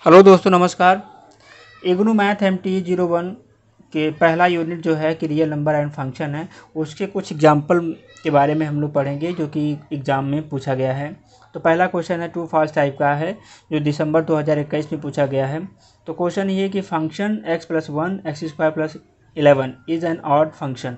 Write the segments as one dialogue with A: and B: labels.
A: Hello दोस्तों, नमस्कार। IGNOU math MT01 के पहला यूनिट जो है कि रियल नंबर एंड फंक्शन है, उसके कुछ एग्जाम्पल के बारे में हम लोग पढ़ेंगे जो कि एग्ज़ाम में पूछा गया है। तो पहला क्वेश्चन है ट्रू फॉल्स टाइप का है, जो दिसंबर 2021 में पूछा गया है। तो क्वेश्चन ये है कि function x+1 x² + 11 is an odd function.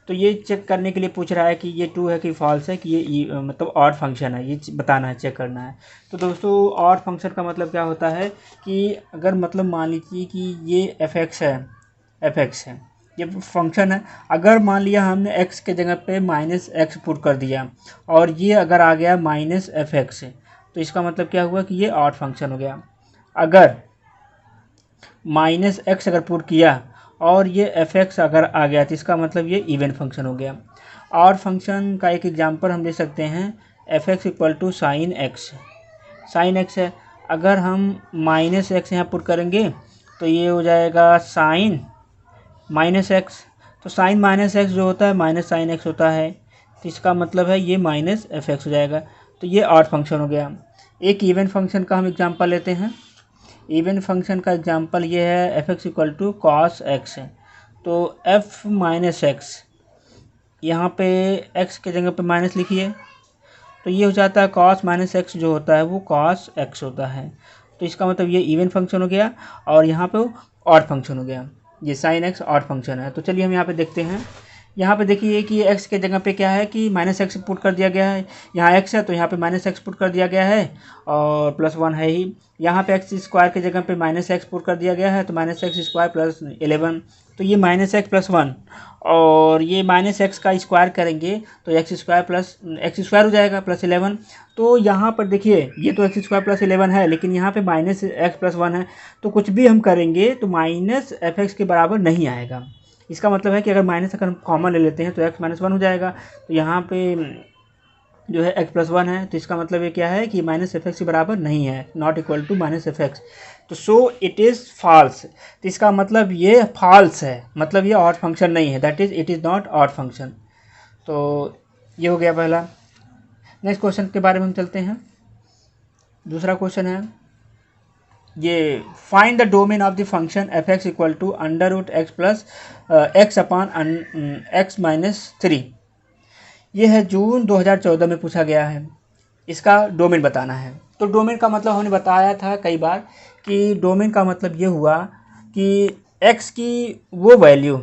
A: तो ये चेक करने के लिए पूछ रहा है कि ये ट्रू है कि फॉल्स है, कि ये मतलब ऑड फंक्शन है, ये बताना है, चेक करना है। तो दोस्तों, ऑड फंक्शन का मतलब क्या होता है कि अगर मतलब मान लीजिए कि ये एफ एक्स है, ये फंक्शन है। अगर मान लिया हमने x के जगह पे -x पुट कर दिया और ये अगर आ गया -f(x), तो इसका मतलब क्या हुआ कि ये ऑड फंक्शन हो गया। अगर -x अगर पुट किया और ये f(x) अगर आ गया तो इसका मतलब ये इवन फंक्शन हो गया। ऑड फंक्शन का एक एग्जांपल हम ले सकते हैं, f(x = sin x)। sin x है, अगर हम -x यहाँ पुट करेंगे तो ये हो जाएगा sin -x। तो sin -x जो होता है -sin x होता है, तो इसका मतलब है ये -f(x) हो जाएगा। तो ये ऑड फंक्शन हो गया। एक इवन फंक्शन का हम एग्जांपल लेते हैं। इवन फंक्शन का एग्जांपल ये है f(x = cos x) है। तो f - x, यहाँ पे x के जगह पे माइनस लिखिए, तो ये हो जाता है cos -x जो होता है वो cos x होता है। तो इसका मतलब ये इवन फंक्शन हो गया और यहाँ पे ऑड फंक्शन हो गया। ये sin x ऑड फंक्शन है। तो चलिए हम यहाँ पे देखते हैं। यहाँ पे देखिए कि x के जगह पे क्या है कि -x पुट कर दिया गया है। यहाँ x है तो यहाँ पे -x पुट कर दिया गया है और +1 है ही। यहाँ पे x² के जगह पे -x पुट कर दिया गया है, तो -x² + 11। तो ये -x+1 और ये -x का स्क्वायर करेंगे तो x² हो जाएगा +11। तो यहाँ पर देखिए ये तो x² + 11 है, लेकिन यहाँ पे -x+1 है, तो कुछ भी हम करेंगे तो -f(x) के बराबर नहीं आएगा। इसका मतलब है कि अगर माइनस अगर हम कॉमन ले लेते हैं तो x - 1 हो जाएगा। तो यहाँ पे जो है x+1 है, तो इसका मतलब ये क्या है कि -f(x) के बराबर नहीं है, नॉट इक्वल टू -f(x). तो सो इट इज़ फॉल्स। तो इसका मतलब ये फॉल्स है, मतलब ये ऑड फंक्शन नहीं है, that is it is not odd function. तो ये हो गया पहला। नेक्स्ट क्वेश्चन के बारे में हम चलते हैं। दूसरा क्वेश्चन है ये, find the domain of the function f(x = √x + x x - 3। ये है जून 2014 में पूछा गया है। इसका डोमेन बताना है। तो डोमेन का मतलब हमने बताया था कई बार कि डोमेन का मतलब ये हुआ कि x की वो वैल्यू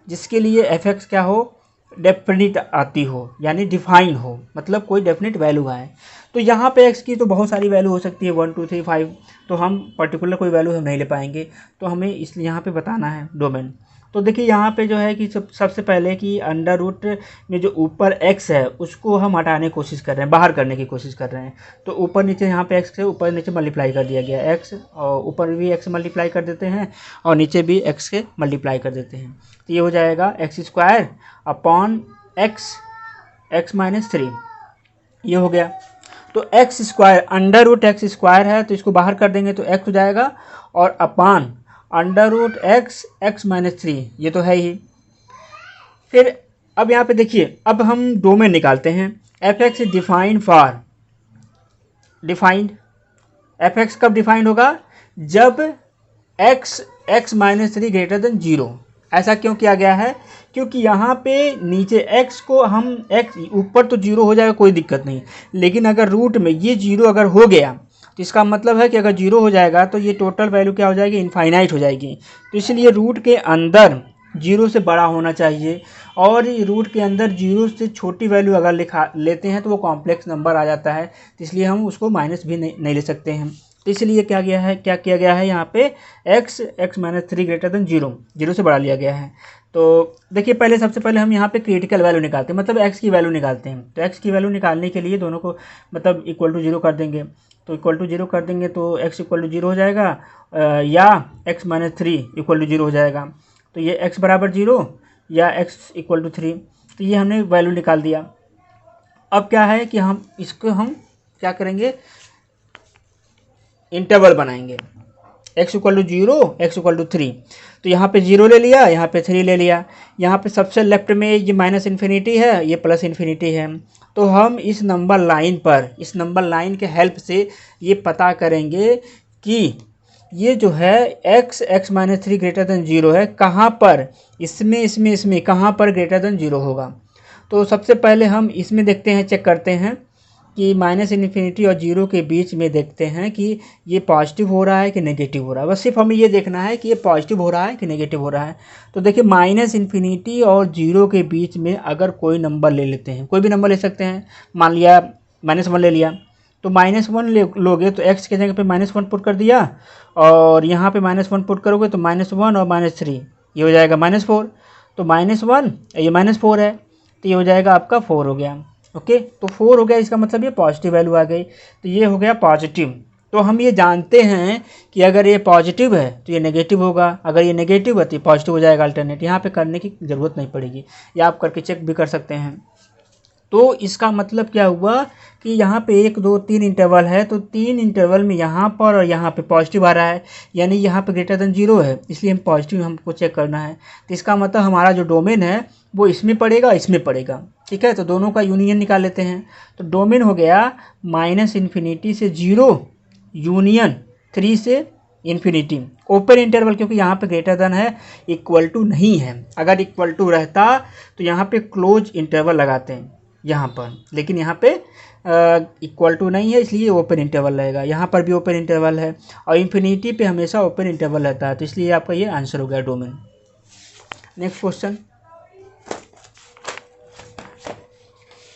A: जिसके लिए f(x) क्या हो, डेफिनिट आती हो, यानी डिफाइन हो, मतलब कोई डेफिनिट वैल्यू आए। तो यहाँ पे x की तो बहुत सारी वैल्यू हो सकती है, 1 2 3 5। तो हम पर्टिकुलर कोई वैल्यू हम नहीं ले पाएंगे, तो हमें इसलिए यहाँ पे बताना है डोमेन। तो देखिए यहाँ पे जो है कि सबसे पहले कि अंडर रूट में जो ऊपर x है उसको हम हटाने की कोशिश कर रहे हैं, बाहर करने की कोशिश कर रहे हैं। तो ऊपर नीचे यहाँ पे x से ऊपर नीचे मल्टीप्लाई कर दिया गया x, और ऊपर भी x मल्टीप्लाई कर देते हैं और नीचे भी x के मल्टीप्लाई कर देते हैं। तो ये हो जाएगा x² / x -3। ये हो गया। तो x² √x² है, तो इसको बाहर कर देंगे तो x हो जाएगा, और अपान √x x -3, ये तो है ही। फिर अब यहाँ पे देखिए, अब हम डोमेन निकालते हैं। f(x) डिफाइंड f(x) कब डिफाइंड होगा, जब x x -3 > 0। ऐसा क्यों किया गया है, क्योंकि यहाँ पे नीचे x को हम x ऊपर तो 0 हो जाएगा, कोई दिक्कत नहीं, लेकिन अगर रूट में ये 0 अगर हो गया तो इसका मतलब है कि अगर 0 हो जाएगा तो ये टोटल वैल्यू क्या हो जाएगी, इनफाइनाइट हो जाएगी। तो इसलिए रूट के अंदर 0 से बड़ा होना चाहिए, और रूट के अंदर 0 से छोटी वैल्यू अगर लिखा लेते हैं तो वो कॉम्प्लेक्स नंबर आ जाता है, तो इसलिए हम उसको माइनस भी नहीं ले सकते हैं। तो इसलिए क्या किया गया है यहाँ पे x x -3 > 0, 0 से बढ़ा लिया गया है। तो देखिए पहले सबसे पहले हम यहाँ पे क्रिटिकल वैल्यू निकालते हैं, मतलब x की वैल्यू निकालते हैं। तो x की वैल्यू निकालने के लिए दोनों को मतलब इक्वल टू 0 कर देंगे। तो इक्वल टू 0 कर देंगे तो x = 0 हो जाएगा, या x - 3 = 0 हो जाएगा। तो ये x = 0 या x = 3। तो ये हमने वैल्यू निकाल दिया। अब क्या है कि हम इसको हम क्या करेंगे, इंटरवल बनाएंगे। x equal to 0, x equal to 3। तो यहाँ पे 0 ले लिया, यहाँ पे 3 ले लिया। यहाँ पे सबसे लेफ्ट में ये माइनस इन्फिनिटी है, ये प्लस इन्फिनिटी है। तो हम इस नंबर लाइन पर, इस नंबर लाइन के हेल्प से ये पता करेंगे कि ये जो है x माइनस 3 ग्रेटर देन 0 है, कहाँ पर, इसमें कहाँ पर ग्रेटर देन 0 होगा। तो सबसे पहले हम इसमें देखते हैं, चेक करते हैं कि माइनस इन्फिनिटी और 0 के बीच में देखते हैं कि ये पॉजिटिव हो रहा है कि नेगेटिव हो रहा है। बस सिर्फ हमें ये देखना है कि ये पॉजिटिव हो रहा है कि नेगेटिव हो रहा है। तो देखिए माइनस इन्फिनिटी और 0 के बीच में अगर कोई नंबर ले लेते हैं, कोई भी नंबर ले सकते हैं, मान लिया -1 ले लिया, तो -1 लोगे तो x के जगह पे -1 पुट कर दिया, और यहाँ पे -1 पुट करोगे तो -1 और -3 ये हो जाएगा -4। तो -1 ये -4 है, तो ये हो जाएगा आपका 4 हो गया। ओके, तो 4 हो गया, इसका मतलब ये पॉजिटिव वैल्यू आ गई, तो ये हो गया पॉजिटिव। तो हम ये जानते हैं कि अगर ये पॉजिटिव है तो ये नेगेटिव होगा, अगर ये नेगेटिव है तो ये पॉजिटिव हो जाएगा अल्टरनेट। यहाँ पे करने की ज़रूरत नहीं पड़ेगी, या आप करके चेक भी कर सकते हैं। तो इसका मतलब क्या हुआ कि यहाँ पे 1 2 3 इंटरवल है, तो 3 इंटरवल में यहाँ पर और यहाँ पे पॉजिटिव आ रहा है, यानी यहाँ पे ग्रेटर देन 0 है, इसलिए हम पॉजिटिव हमको चेक करना है। तो इसका मतलब हमारा जो डोमेन है वो इसमें पड़ेगा, इसमें पड़ेगा। ठीक है, तो दोनों का यूनियन निकाल लेते हैं। तो डोमेन हो गया -इन्फिनिटी से 0 यूनियन 3 से इन्फिनिटी, ओपन इंटरवल, क्योंकि यहाँ पे ग्रेटर देन है, इक्वल टू नहीं है। अगर इक्वल टू रहता तो यहाँ पे क्लोज इंटरवल लगाते हैं यहाँ पर, लेकिन यहाँ पे इक्वल टू नहीं है, इसलिए ओपन इंटरवल रहेगा। यहाँ पर भी ओपन इंटरवल है, और इन्फिनिटी पे हमेशा ओपन इंटरवल रहता है, तो इसलिए आपका ये आंसर हो गया डोमेन।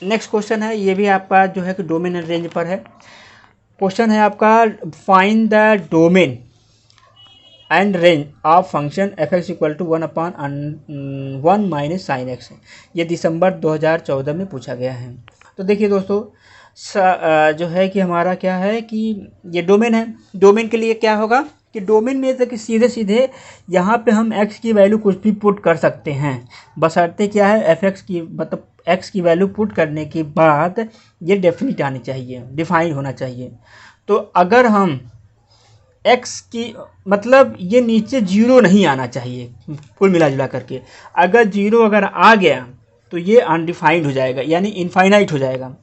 A: नेक्स्ट क्वेश्चन है, ये भी आपका जो है कि डोमेन एंड रेंज पर है। क्वेश्चन है आपका, find the domain and range of function f(x) equal to 1/1 minus sine x. ये दिसंबर 2014 में पूछा गया है। तो देखिए दोस्तों, जो है कि हमारा क्या है कि ये डोमेन है। डोमेन के लिए क्या होगा कि डोमेन में तो कि सीधे सीधे यहाँ पे हम x की वैल्यू कुछ भी पुट कर सकते हैं, बशर्ते क्या है f(x) की, मतलब x की वैल्यू पुट करने के बाद ये डेफिनिट आनी चाहिए, डिफाइन होना चाहिए। तो अगर हम x की, मतलब ये नीचे 0 नहीं आना चाहिए कुल मिला जुला करके। अगर 0 अगर आ गया तो ये अनडिफाइंड हो जाएगा, यानी इनफाइनाइट हो जाएगा।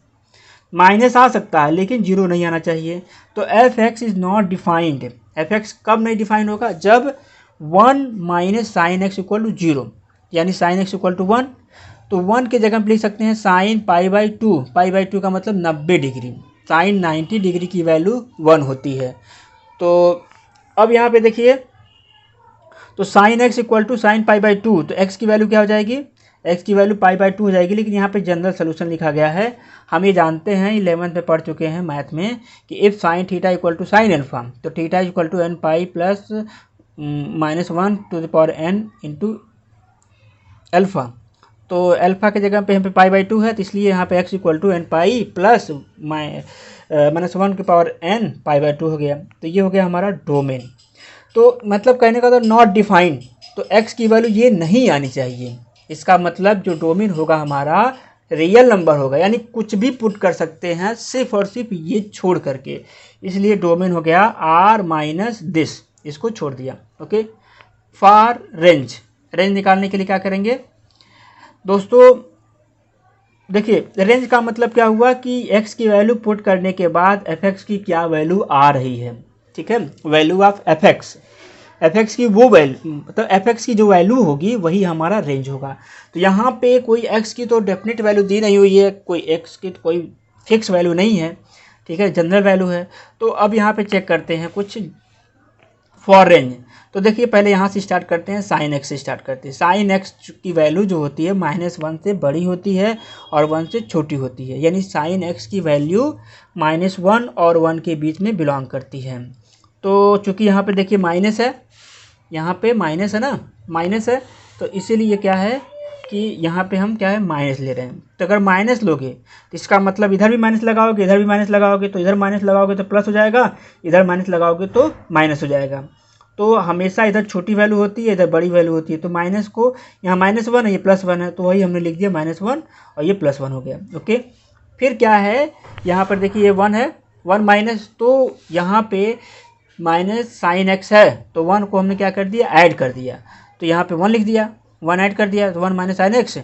A: माइनस आ सकता है लेकिन 0 नहीं आना चाहिए। तो f(x) is not defined. f(x) कब नहीं डिफाइंड होगा, जब 1 minus sine x equal to 0, यानी साइन एक्स इक्वल टू 1। तो 1 के जगह हम लिख सकते हैं साइन π/2। π/2 का मतलब 90 डिग्री, साइन 90 डिग्री की वैल्यू 1 होती है। तो अब यहाँ पे देखिए, तो sine x equal to sine π/2, तो x की वैल्यू क्या हो जाएगी, x की वैल्यू π/2 हो जाएगी। लेकिन यहाँ पे जनरल सोल्यूशन लिखा गया है। हम ये जानते हैं, 11th में पढ़ चुके हैं मैथ में, कि if sine theta equal to sine alpha, तो theta equal to n pi plus -1 to the power n into alpha. तो अल्फ़ा के जगह पे यहाँ पे π/2 है, तो इसलिए यहाँ पे x equal to n pi plus -1 की पावर n π/2 हो गया। तो ये हो गया हमारा डोमेन। तो मतलब कहने का तो नॉट डिफाइंड, तो x की वैल्यू ये नहीं आनी चाहिए। इसका मतलब जो डोमेन होगा हमारा रियल नंबर होगा, यानी कुछ भी पुट कर सकते हैं, सिर्फ और सिर्फ ये छोड़ करके। इसलिए डोमेन हो गया r माइनस दिस, इसको छोड़ दिया। ओके, फॉर रेंज, रेंज निकालने के लिए क्या करेंगे दोस्तों, देखिए रेंज का मतलब क्या हुआ कि x की वैल्यू पुट करने के बाद f(x) की क्या वैल्यू आ रही है। ठीक है, वैल्यू ऑफ f(x) की वो वैल्यू, मतलब f(x) की जो वैल्यू होगी वही हमारा रेंज होगा। तो यहाँ पे कोई x की तो डेफिनेट वैल्यू दी नहीं हुई है, कोई x की तो कोई फिक्स वैल्यू नहीं है। ठीक है, जनरल वैल्यू है। तो अब यहाँ पे चेक करते हैं कुछ फॉर रेंज। तो देखिए पहले यहाँ से स्टार्ट करते हैं, साइन एक्स से स्टार्ट करते हैं। साइन एक्स की वैल्यू जो होती है -1 से बड़ी होती है और 1 से छोटी होती है, यानी साइन एक्स की वैल्यू -1 और 1 के बीच में बिलोंग करती है। तो चूँकि यहाँ पे देखिए माइनस है, यहाँ पे माइनस है ना, माइनस है, तो इसीलिए क्या है कि यहाँ पे हम क्या है माइनस ले रहे हैं। तो अगर माइनस लोगे तो इसका मतलब इधर भी माइनस लगाओगे, इधर भी माइनस लगाओगे, तो इधर माइनस लगाओगे तो प्लस हो जाएगा, इधर माइनस लगाओगे तो माइनस हो जाएगा। तो हमेशा इधर छोटी वैल्यू होती है, इधर बड़ी वैल्यू होती है। तो माइनस को यहाँ -1 है, ये +1 है, तो वही हमने लिख दिया -1 और ये +1 हो गया। ओके, फिर क्या है यहाँ पर देखिए ये 1 है, 1 माइनस, तो यहाँ पे माइनस साइन एक्स है, तो 1 को हमने क्या कर दिया, ऐड कर दिया, तो यहाँ पे 1 लिख दिया, 1 ऐड कर दिया, तो 1 माइनस साइन एक्स,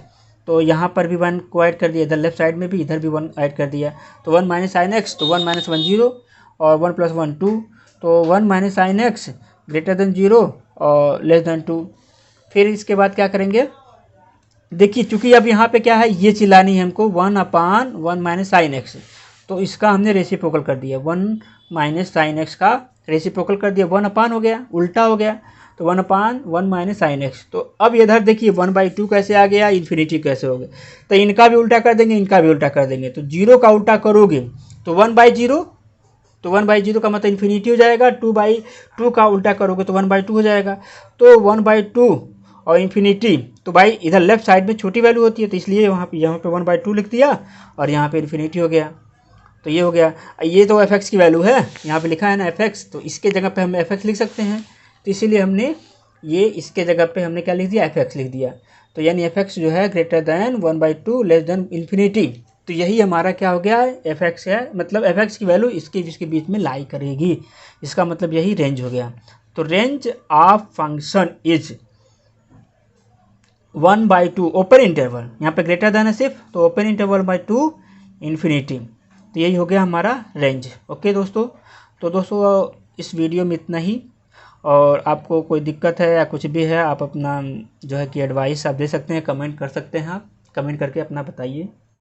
A: तो यहाँ पर भी 1 को ऐड कर दिया, इधर लेफ्ट साइड में भी, इधर भी 1 ऐड कर दिया, तो 1 माइनस साइन एक्स, तो 1 माइनस 1 0 और 1 प्लस 1 2, तो 1 minus sine x greater than 0 और लेस देन 2। फिर इसके बाद क्या करेंगे, देखिए चूंकि अब यहाँ पे क्या है, ये चिल्लानी है हमको 1/1 माइनस साइन एक्स, तो इसका हमने रेसिप्रोकल कर दिया, 1 माइनस साइन एक्स का रेसिप्रोकल कर दिया, 1/, हो गया, उल्टा हो गया, तो 1/1 माइनस साइन एक्स। तो अब इधर देखिए 1/2 कैसे आ गया, इन्फिनिटी कैसे हो गया, तो इनका भी उल्टा कर देंगे, इनका भी उल्टा कर देंगे, तो 0 का उल्टा करोगे तो 1/0, तो 1/0 का मतलब इन्फिनिटी हो जाएगा, 2/2 का उल्टा करोगे तो 1/2 हो जाएगा, तो 1/2 और इन्फिनिटी, तो भाई इधर लेफ्ट साइड में छोटी वैल्यू होती है, तो इसलिए यहाँ पे 1/2 लिख दिया और यहाँ पे इन्फिनिटी हो गया, तो ये हो गया। ये तो एफ एक्स की वैल्यू है, यहाँ पे लिखा है ना एफ एक्स, तो इसके जगह पे हम एफ एक्स लिख सकते हैं, तो इसीलिए हमने ये इसके जगह पे हमने क्या लिख दिया, एफ एक्स लिख दिया, तो यानी एफ एक्स जो है greater than 1/2 less than infinity, तो यही हमारा क्या हो गया, एफ एक्स है, मतलब एफ एक्स की वैल्यू इसके बीच में लाई करेगी, इसका मतलब यही रेंज हो गया। तो range of function is 1/2 open interval, यहाँ पे ग्रेटर देन है सिर्फ, तो ओपन इंटरवल बाई 2 इन्फिनिटी, तो यही हो गया हमारा रेंज। ओके दोस्तों, तो दोस्तों इस वीडियो में इतना ही, और आपको कोई दिक्कत है या कुछ भी है, आप अपना जो है कि एडवाइस आप दे सकते हैं, कमेंट कर सकते हैं, आप कमेंट करके अपना बताइए।